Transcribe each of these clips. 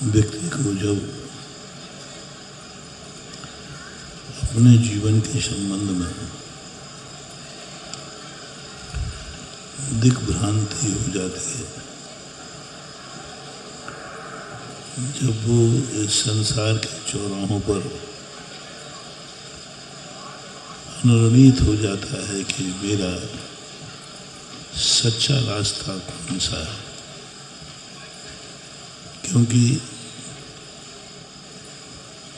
व्यक्ति को जब अपने जीवन के संबंध में दिग्भ्रांति हो जाती है, जब वो इस संसार के चौराहों पर अनुरणित हो जाता है कि मेरा सच्चा रास्ता कौन सा है, क्योंकि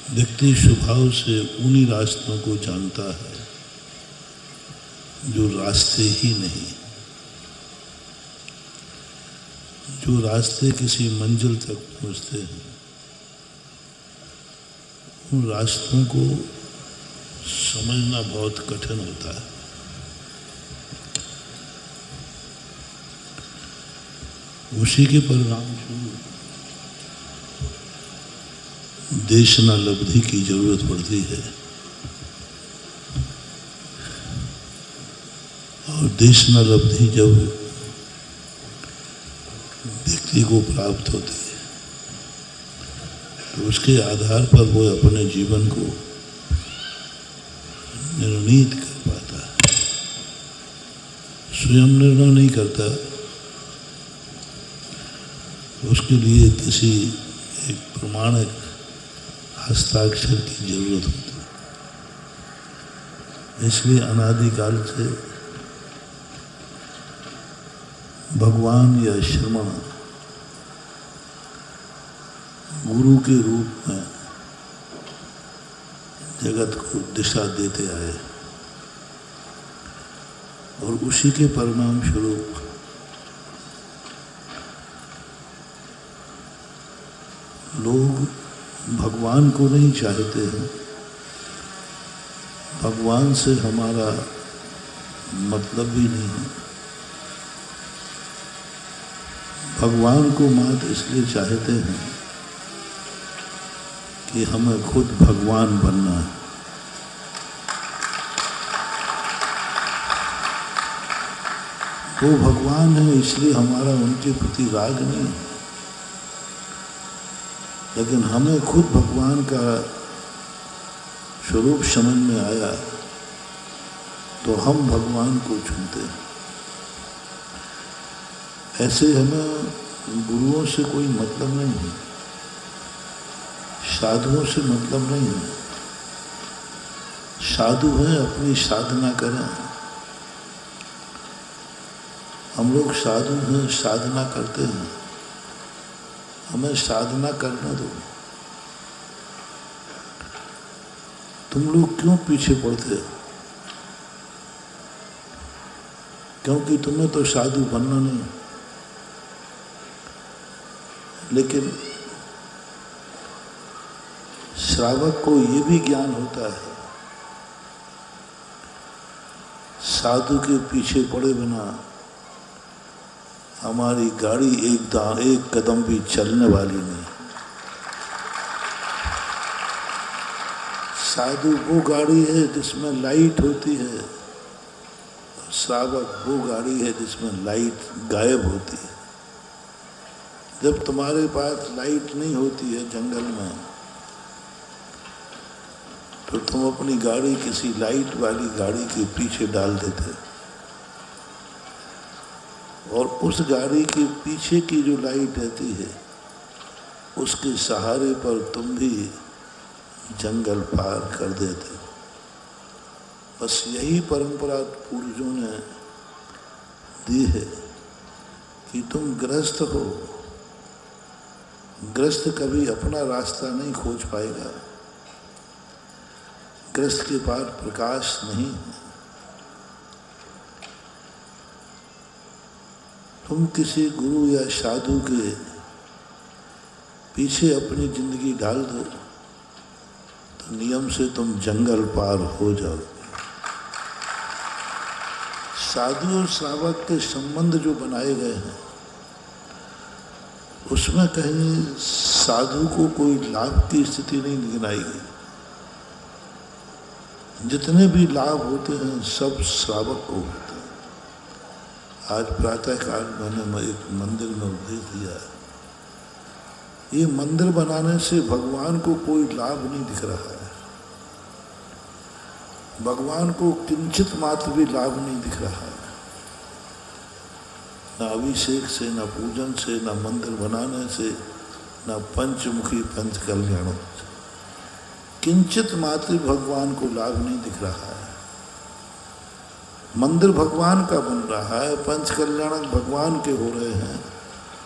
व्यक्ति स्वभाव से उन्हीं रास्तों को जानता है जो रास्ते ही नहीं, जो रास्ते किसी मंजिल तक पहुंचते हैं। उन रास्तों को समझना बहुत कठिन होता है। उसी के परिणाम स्वरूप देशनालब्धि की जरूरत पड़ती है, और देशनालब्धि जब व्यक्ति को प्राप्त होती है तो उसके आधार पर वो अपने जीवन को निर्णीत कर पाता है। स्वयं निर्णय नहीं करता, उसके लिए किसी एक प्रमाणिक हस्ताक्षर की जरूरत होती है। इसलिए अनादिकाल से भगवान या श्रमण गुरु के रूप में जगत को दिशा देते आए, और उसी के परिणाम स्वरूप लोग भगवान को नहीं चाहते हैं। भगवान से हमारा मतलब भी नहीं है। भगवान को मात्र इसलिए चाहते हैं कि हमें खुद भगवान बनना है। वो भगवान है इसलिए हमारा उनके प्रति राग नहीं है, लेकिन हमें खुद भगवान का स्वरूप समझ में आया तो हम भगवान को चुनते हैं। ऐसे हमें गुरुओं से कोई मतलब नहीं है, साधुओं से मतलब नहीं है। साधु हैं, अपनी साधना करें। हम लोग साधु हैं, साधना करते हैं, हमें साधना करने दो। तुम लोग क्यों पीछे पड़ते हो? क्योंकि तुम्हें तो साधु बनना नहीं। लेकिन श्रावक को ये भी ज्ञान होता है, साधु के पीछे पड़े बिना हमारी गाड़ी एक कदम भी चलने वाली नहीं। साधु वो गाड़ी है जिसमें लाइट होती है, श्रावक वो गाड़ी है जिसमें लाइट गायब होती है। जब तुम्हारे पास लाइट नहीं होती है जंगल में, तो तुम अपनी गाड़ी किसी लाइट वाली गाड़ी के पीछे डाल देते, और उस गाड़ी के पीछे की जो लाइट रहती है उसके सहारे पर तुम भी जंगल पार कर देते। बस यही परंपरा पूर्वजों ने दी है कि तुम गृहस्थ हो। गृहस्थ कभी अपना रास्ता नहीं खोज पाएगा। गृहस्थ के पास प्रकाश नहीं है। तुम किसी गुरु या साधु के पीछे अपनी जिंदगी डाल दो तो नियम से तुम जंगल पार हो जाओगे। साधु और श्रावक के संबंध जो बनाए गए हैं उसमें कहीं साधु को कोई लाभ की स्थिति नहीं गिनाई गई। जितने भी लाभ होते हैं सब श्रावक को होते हैं। आज प्रातः काल मैंने एक मंदिर में उपदेश दिया ये मंदिर बनाने से भगवान को कोई लाभ नहीं दिख रहा है, भगवान को किंचित मात्र भी लाभ नहीं दिख रहा है। न अभिषेक से, न पूजन से, न मंदिर बनाने से, न पंचमुखी पंच कल्याणों से किंचित मात्र भगवान को लाभ नहीं दिख रहा है। मंदिर भगवान का बन रहा है, पंच कल्याणक भगवान के हो रहे हैं,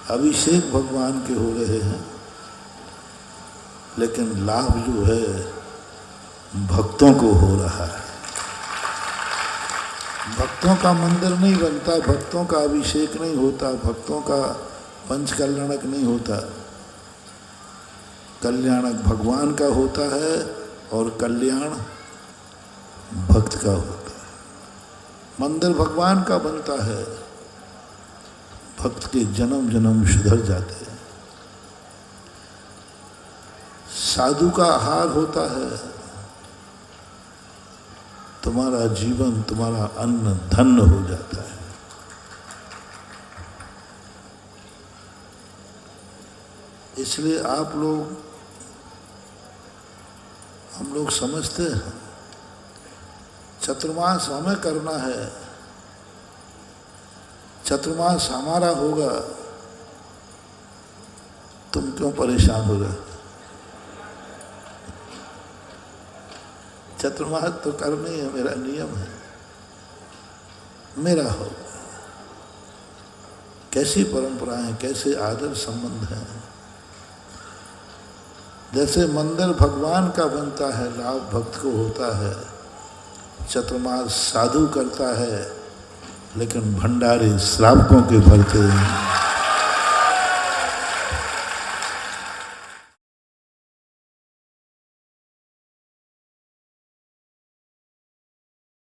अभिषेक भगवान के हो रहे हैं, लेकिन लाभ जो है भक्तों को हो रहा है। भक्तों का मंदिर नहीं बनता, भक्तों का अभिषेक नहीं होता, भक्तों का पंच कल्याणक नहीं होता। कल्याणक भगवान का होता है और कल्याण भक्त का होता है। मंदिर भगवान का बनता है, भक्त के जन्म जन्म सुधर जाते हैं। साधु का आहार होता है, तुम्हारा जीवन, तुम्हारा अन्न धन्य हो जाता है। इसलिए आप लोग, हम लोग समझते हैं चतुर्मास हमें करना है, चतुर्मास हमारा होगा, तुम क्यों परेशान हो रहे? चतुर्मास तो करनी है, मेरा नियम है, मेरा होगा। कैसी परंपराएं, कैसे आदर संबंध हैं। जैसे मंदिर भगवान का बनता है, लाभ भक्त को होता है, चतुर्मास साधु करता है, लेकिन भंडारे श्रावकों के भरते हैं।